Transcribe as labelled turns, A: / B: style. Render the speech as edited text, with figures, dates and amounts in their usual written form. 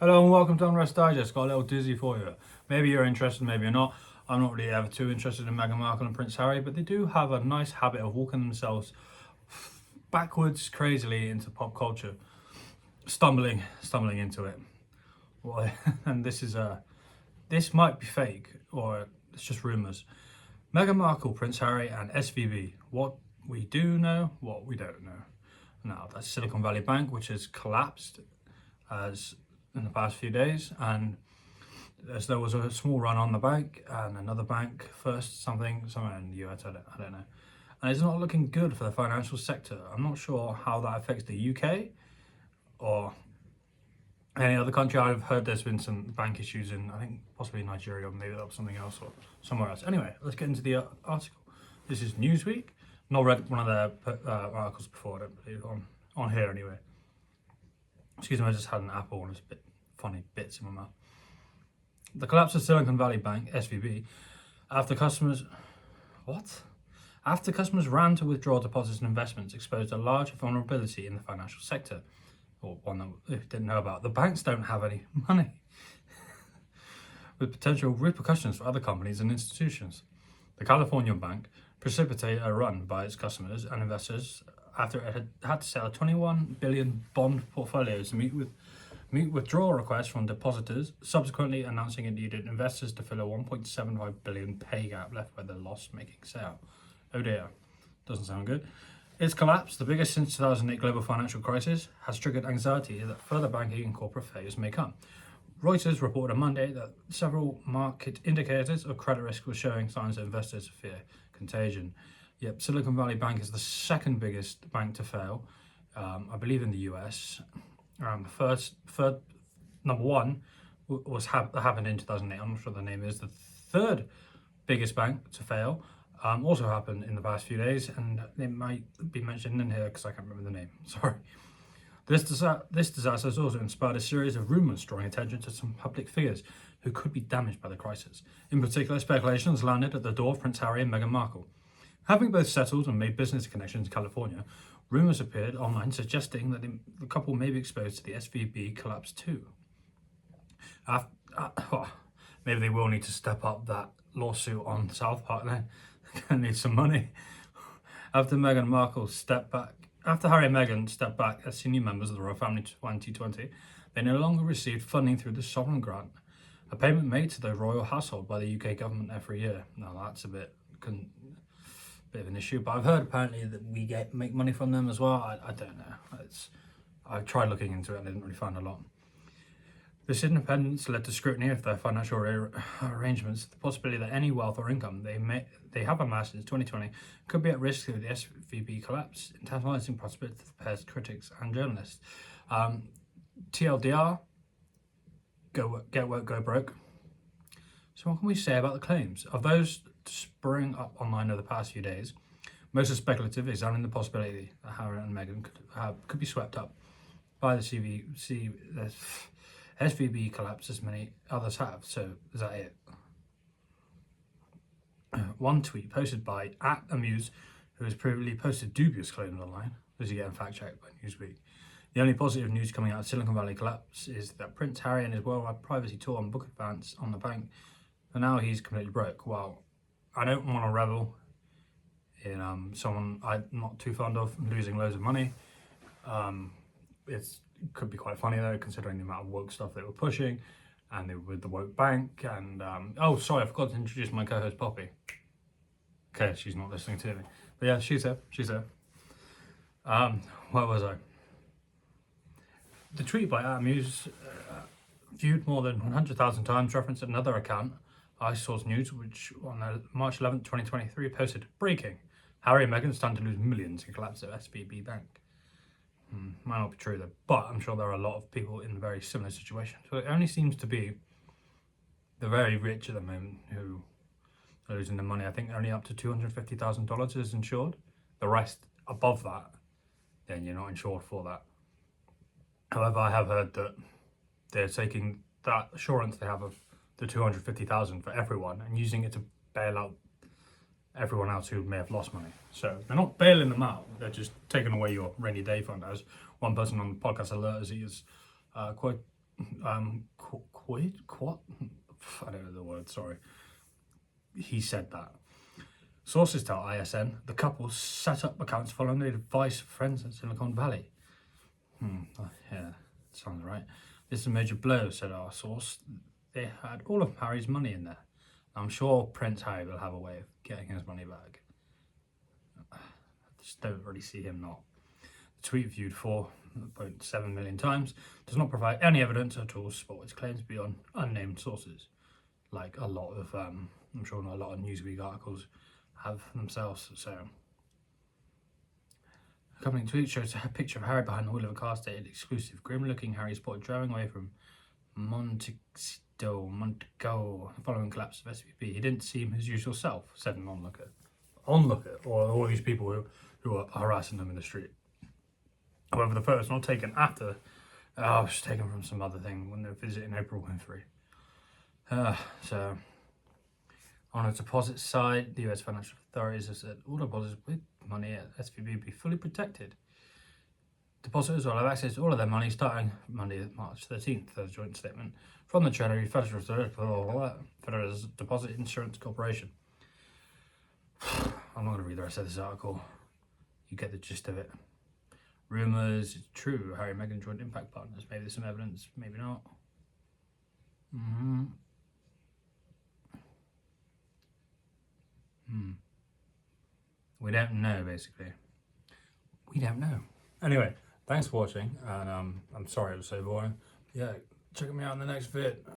A: Hello and welcome to Unrest Digest. Got a little dizzy for you. Maybe you're interested, maybe you're not. I'm not really ever too interested in Meghan Markle and Prince Harry, but they do have a nice habit of walking themselves backwards crazily into pop culture, stumbling into it. Well, and this might be fake or it's just rumours. Meghan Markle, Prince Harry, and SVB. What we do know, what we don't know. Now that's Silicon Valley Bank, which has collapsed as in the past few days, and as there was a small run on the bank and another bank first, somewhere in the US, I don't know, and it's not looking good for the financial sector. I'm not sure how that affects the UK or any other country. I've heard there's been some bank issues in, I think, possibly Nigeria, or maybe that was something else or somewhere else. Anyway, let's get into the article. This is Newsweek. Not read one of their articles before, I don't believe, on here anyway. Excuse me, I just had an apple and it's a bit funny bits in my mouth. The collapse of Silicon Valley Bank, SVB, after customers ran to withdraw deposits and investments, exposed a large vulnerability in the financial sector, or one that we didn't know about. The banks don't have any money, with potential repercussions for other companies and institutions. The California bank precipitated a run by its customers and investors after it had to sell 21 billion bond portfolios to meet withdrawal requests from depositors, subsequently announcing it needed investors to fill a 1.75 billion pay gap left by the loss-making sale. Oh dear, doesn't sound good. Its collapse, the biggest since 2008 global financial crisis, has triggered anxiety that further banking and corporate failures may come. Reuters reported on Monday that several market indicators of credit risk were showing signs that investors fear contagion. Yep, Silicon Valley Bank is the second biggest bank to fail, I believe, in the US. Third, number one happened in 2008. I'm not sure the name is. The third biggest bank to fail also happened in the past few days, and it might be mentioned in here because I can't remember the name. Sorry. This disaster has also inspired a series of rumours drawing attention to some public figures who could be damaged by the crisis. In particular, speculation has landed at the door of Prince Harry and Meghan Markle. Having both settled and made business connections in California, rumours appeared online suggesting that the couple may be exposed to the SVB collapse too. Maybe they will need to step up that lawsuit on South Park then. They're going to need some money. After Harry and Meghan stepped back as senior members of the royal family in 2020, they no longer received funding through the sovereign grant, a payment made to the royal household by the UK government every year. Now that's a bit of an issue, but I've heard apparently that we make money from them as well. I don't know. I tried looking into it and I didn't really find a lot. This independence led to scrutiny of their financial arrangements, the possibility that any wealth or income they have amassed since 2020 could be at risk through the SVB collapse, internalizing prospects of pairs, critics and journalists. TLDR, get woke, go broke. So what can we say about the claims? Of those spring up online over the past few days, most are speculative, examining the possibility that Harry and Meghan could be swept up by the SVB collapse, as many others have. So is that it? One tweet posted by @Amuse, who has previously posted dubious claims online, was getting fact-checked by Newsweek. The only positive news coming out of Silicon Valley collapse is that Prince Harry and his worldwide privacy tour and book advance on the bank, and now he's completely broke. Well, I don't want to revel in someone I'm not too fond of losing loads of money. It could be quite funny though, considering the amount of woke stuff they were pushing, and they were with the woke bank. And oh, sorry, I forgot to introduce my co-host Poppy. Okay, she's not listening to me, but yeah, she's here. Where was I? The tweet by Amuse viewed more than 100,000 times, referenced another account, iSource News, which on March 11, 2023 posted, "Breaking: Harry and Meghan stand to lose millions in collapse of SVB Bank." Might not be true though, but I'm sure there are a lot of people in a very similar situation. So it only seems to be the very rich at the moment who are losing the money. I think only up to $250,000 is insured. The rest above that, then you're not insured for that. However, I have heard that they're taking that assurance they have of the 250,000 for everyone and using it to bail out everyone else who may have lost money. So they're not bailing them out, they're just taking away your rainy day fund, as one person on the podcast Alert as he is What? I don't know the word, sorry. He said that. Sources tell ISN the couple set up accounts following the advice of friends in Silicon Valley. Yeah, sounds right. This is a major blow, said our source. They had all of Harry's money in there. I'm sure Prince Harry will have a way of getting his money back. I just don't really see him not. The tweet, viewed 4.7 million times, does not provide any evidence at all to support its claims beyond unnamed sources. Like a lot of, I'm sure a lot of Newsweek articles have themselves. So, accompanying tweet shows a picture of Harry behind the wheel of a car stated exclusive. Grim-looking Harry spotted driving away from Montego following collapse of SVP. He didn't seem his usual self, said an onlooker. Onlooker, or all these people who are harassing them in the street. However, the photo was not taken after. It was taken from some other thing when they were visiting Oprah Winfrey. So, on a deposit side, the US financial authorities have said all depositors with money at SVB be fully protected. Depositors will have access to all of their money starting Monday, March 13th, a joint statement from the Treasury Federal Deposit Insurance Corporation. I'm not going to read the rest of this article. You get the gist of it. Rumours, it's true. Harry and Meghan joint impact partners. Maybe there's some evidence, maybe not. We don't know, basically. We don't know. Anyway, thanks for watching, and I'm sorry it was so boring. Yeah, check me out in the next vid.